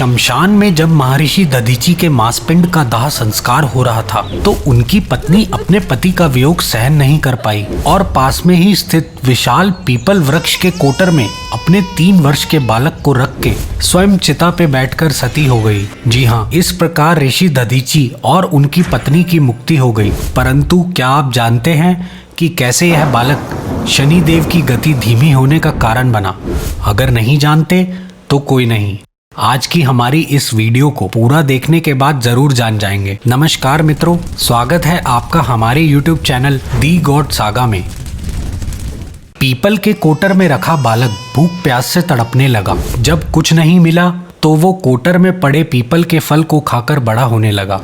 शमशान में जब महर्षि दधीचि के मांसपिंड का दाह संस्कार हो रहा था तो उनकी पत्नी अपने पति का वियोग सहन नहीं कर पाई और पास में ही स्थित विशाल पीपल वृक्ष के कोटर में अपने 3 वर्ष के बालक को रख के स्वयं चिता पे बैठकर सती हो गई। जी हाँ, इस प्रकार ऋषि दधीचि और उनकी पत्नी की मुक्ति हो गई। परंतु क्या आप जानते हैं कि कैसे यह बालक शनिदेव की गति धीमी होने का कारण बना? अगर नहीं जानते तो कोई नहीं, आज की हमारी इस वीडियो को पूरा देखने के बाद जरूर जान जाएंगे। नमस्कार मित्रों, स्वागत है आपका हमारे YouTube चैनल दी गॉड सागा में। पीपल के कोटर में रखा बालक भूख प्यास से तड़पने लगा। जब कुछ नहीं मिला तो वो कोटर में पड़े पीपल के फल को खाकर बड़ा होने लगा।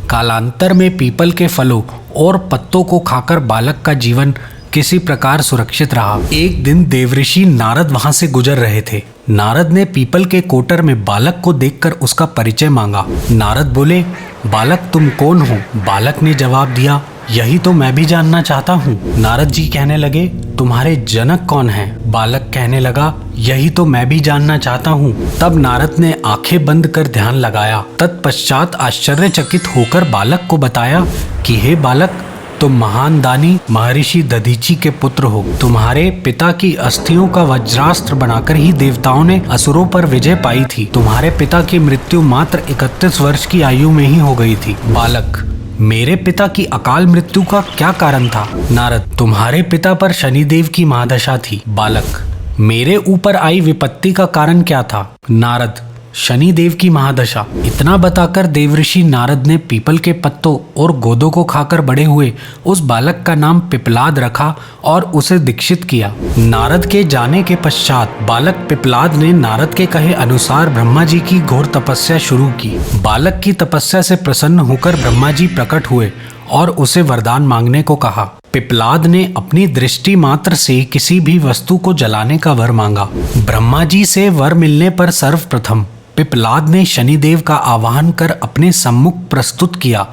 कालांतर में पीपल के फलों और पत्तों को खाकर बालक का जीवन किसी प्रकार सुरक्षित रहा। एक दिन देवऋषि नारद वहां से गुजर रहे थे। नारद ने पीपल के कोटर में बालक को देखकर उसका परिचय मांगा। नारद बोले, बालक तुम कौन हो? बालक ने जवाब दिया, यही तो मैं भी जानना चाहता हूँ। नारद जी कहने लगे, तुम्हारे जनक कौन हैं? बालक कहने लगा, यही तो मैं भी जानना चाहता हूँ। तब नारद ने आंखें बंद कर ध्यान लगाया। तत्पश्चात आश्चर्यचकित होकर बालक को बताया कि हे बालक, तुम महान दानी महर्षि दधीचि के पुत्र हो। तुम्हारे पिता की अस्थियों का वज्रास्त्र बनाकर ही देवताओं ने असुरों पर विजय पाई थी। तुम्हारे पिता की मृत्यु मात्र 31 वर्ष की आयु में ही हो गई थी। बालक, मेरे पिता की अकाल मृत्यु का क्या कारण था? नारद, तुम्हारे पिता पर शनिदेव की महादशा थी। बालक, मेरे ऊपर आई विपत्ति का कारण क्या था? नारद, शनिदेव की महादशा। इतना बताकर देवऋषि नारद ने पीपल के पत्तों और गोदों को खाकर बड़े हुए उस बालक का नाम पिपलाद रखा और उसे दीक्षित किया। नारद के जाने के पश्चात बालक पिपलाद ने नारद के कहे अनुसार ब्रह्मा जी की घोर तपस्या शुरू की। बालक की तपस्या से प्रसन्न होकर ब्रह्मा जी प्रकट हुए और उसे वरदान मांगने को कहा। पिपलाद ने अपनी दृष्टि मात्र से किसी भी वस्तु को जलाने का वर मांगा। ब्रह्मा जी से वर मिलने पर सर्वप्रथम पिपलाद ने शनिदेव का आवाहन कर अपने सम्मुख प्रस्तुत किया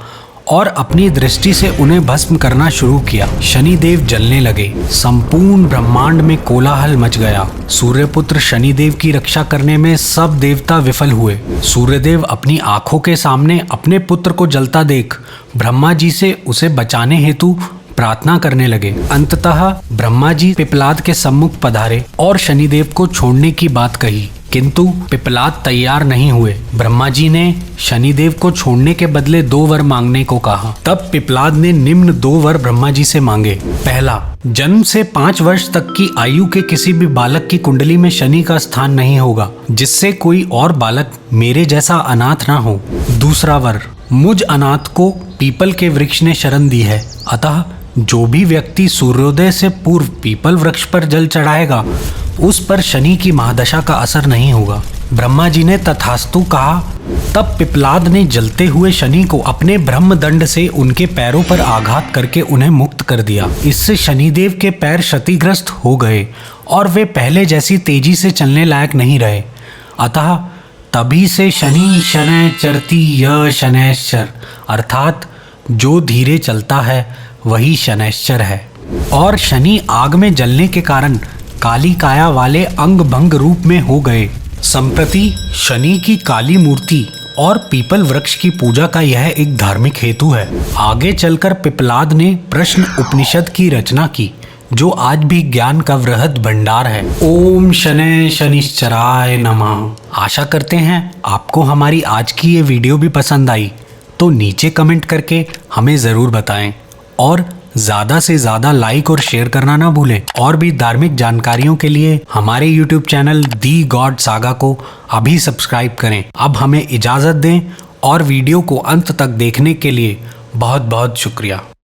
और अपनी दृष्टि से उन्हें भस्म करना शुरू किया। शनिदेव जलने लगे। संपूर्ण ब्रह्मांड में कोलाहल मच गया। सूर्यपुत्र शनिदेव की रक्षा करने में सब देवता विफल हुए। सूर्यदेव अपनी आंखों के सामने अपने पुत्र को जलता देख ब्रह्मा जी से उसे बचाने हेतु प्रार्थना करने लगे। अंततः ब्रह्मा जी पिपलाद के सम्मुख पधारे और शनिदेव को छोड़ने की बात कही, किंतु पिपलाद तैयार नहीं हुए। ब्रह्मा जी ने शनिदेव को छोड़ने के बदले 2 वर मांगने को कहा। तब पिपलाद ने निम्न 2 वर ब्रह्मा जी से मांगे। पहला, जन्म से 5 वर्ष तक की आयु के किसी भी बालक की कुंडली में शनि का स्थान नहीं होगा, जिससे कोई और बालक मेरे जैसा अनाथ ना हो। दूसरा वर, मुझ अनाथ को पीपल के वृक्ष ने शरण दी है, अतः जो भी व्यक्ति सूर्योदय से पूर्व पीपल वृक्ष पर जल चढ़ाएगा उस पर शनि की महादशा का असर नहीं होगा। ब्रह्मा जी ने तथास्तु कहा। तब पिपलाद ने जलते हुए शनि को अपने ब्रह्मदंड से उनके पैरों पर आघात करके उन्हें मुक्त कर दिया। इससे शनिदेव के पैर क्षतिग्रस्त हो गए और वे पहले जैसी तेजी से चलने लायक नहीं रहे। अतः तभी से शनि शनैश्चरति य शनैश्चर, अर्थात जो धीरे चलता है वही शनैश्चर है। और शनि आग में जलने के कारण काली काया वाले अंग भंग रूप में हो गए। संप्रति शनि की काली मूर्ति और पीपल वृक्ष की पूजा का यह एक धार्मिक हेतु है। आगे चलकर पिपलाद ने प्रश्न उपनिषद की रचना की, जो आज भी ज्ञान का वृहद भंडार है। ओम शनै शनिश्चराय नमः। आशा करते हैं आपको हमारी आज की ये वीडियो भी पसंद आई, तो नीचे कमेंट करके हमें ज़रूर बताएं और ज़्यादा से ज़्यादा लाइक और शेयर करना ना भूलें। और भी धार्मिक जानकारियों के लिए हमारे YouTube चैनल दी गॉड सागा को अभी सब्सक्राइब करें। अब हमें इजाज़त दें और वीडियो को अंत तक देखने के लिए बहुत बहुत शुक्रिया।